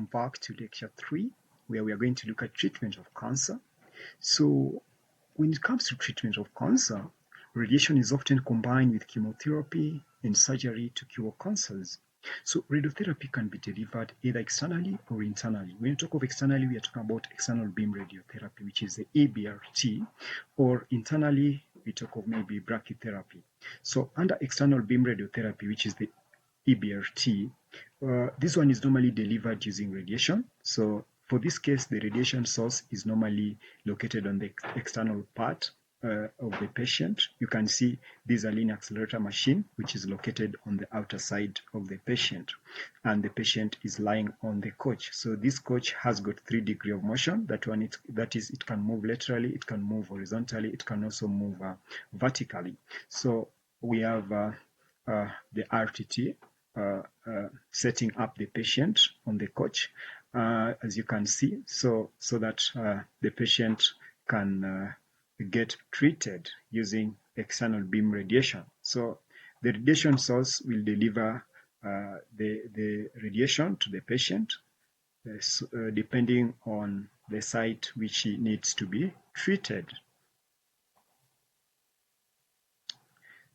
welcome back to lecture 3, where we are going to look at treatment of cancer. So when it comes to treatment of cancer, radiation is often combined with chemotherapy and surgery to cure cancers. So radiotherapy can be delivered either externally or internally. When you talk of externally, we are talking about external beam radiotherapy, which is the EBRT, or internally, we talk of maybe brachytherapy. So under external beam radiotherapy, which is the EBRT, this one is normally delivered using radiation. So for this case, the radiation source is normally located on the external part of the patient. You can see this is a linear accelerator machine, which is located on the outer side of the patient, and the patient is lying on the couch. So this couch has got 3 degrees of motion. That is, it can move laterally, it can move horizontally, it can also move vertically. So we have the RTT setting up the patient on the couch, as you can see, so that the patient can get treated using external beam radiation. So the radiation source will deliver the radiation to the patient depending on the site which he needs to be treated.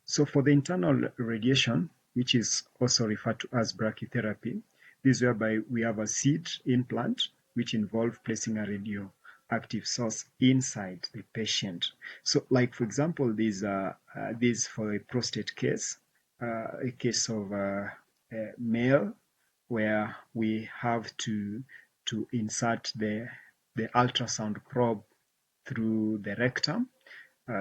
So for the internal radiation, which is also referred to as brachytherapy, this is whereby we have a seed implant which involves placing a radioactive source inside the patient. So like for example, this for a prostate case, a case of a male where we have to insert the ultrasound probe through the rectum.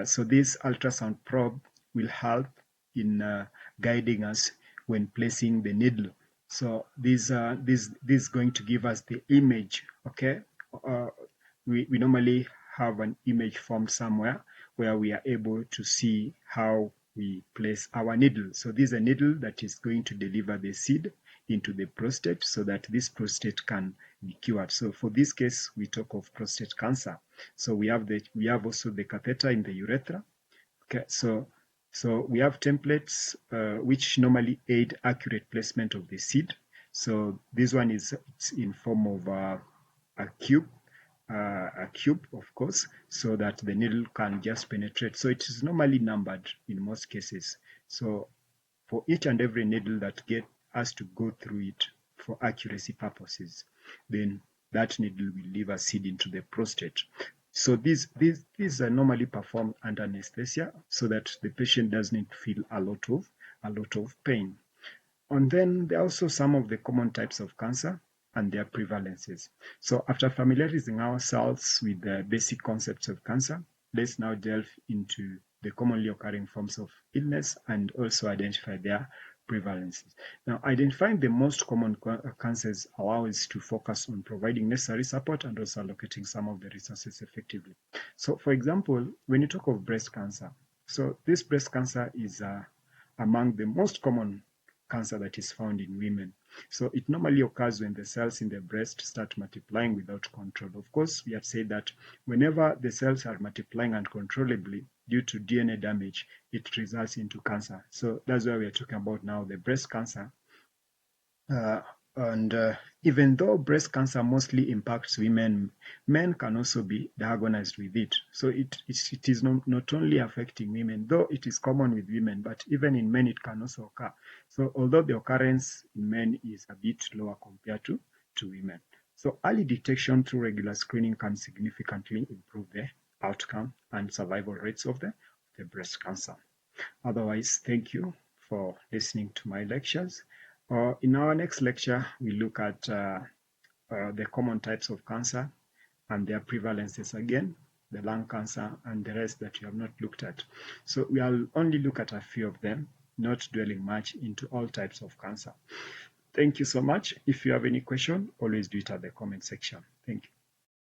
So this ultrasound probe will help in guiding us when placing the needle. So this is going to give us the image. Okay, we normally have an image formed somewhere where we are able to see how we place our needle. So this is a needle that is going to deliver the seed into the prostate so that this prostate can be cured. So for this case, we talk of prostate cancer. So we have also the catheter in the urethra. Okay, so we have templates which normally aid accurate placement of the seed. So this one it's in form of a cube, of course, so that the needle can just penetrate. So it is normally numbered in most cases. So for each and every needle that has to go through it for accuracy purposes, then that needle will deliver seed into the prostate. So these are normally performed under anesthesia so that the patient doesn't feel a lot of pain. And then there are also some of the common types of cancer and their prevalences. So after familiarizing ourselves with the basic concepts of cancer, let's now delve into the commonly occurring forms of illness and also identify their prevalences. Now, identifying the most common cancers allows us to focus on providing necessary support and also allocating some of the resources effectively. So, for example, when you talk of breast cancer, so this breast cancer is among the most common cancer that is found in women. So it normally occurs when the cells in the breast start multiplying without control. Of course, we have said that whenever the cells are multiplying uncontrollably due to DNA damage, it results into cancer. So that's why we are talking about now the breast cancer. Even though breast cancer mostly impacts women, men can also be diagnosed with it. So it is not only affecting women, though it is common with women, but even in men it can also occur. So although the occurrence in men is a bit lower compared to women. So early detection through regular screening can significantly improve the outcome and survival rates of the breast cancer. Otherwise, thank you for listening to my lectures. In our next lecture, we look at the common types of cancer and their prevalences again, the lung cancer and the rest that we have not looked at. So we'll only look at a few of them, not dwelling much into all types of cancer. Thank you so much. If you have any question, always do it at the comment section. Thank you.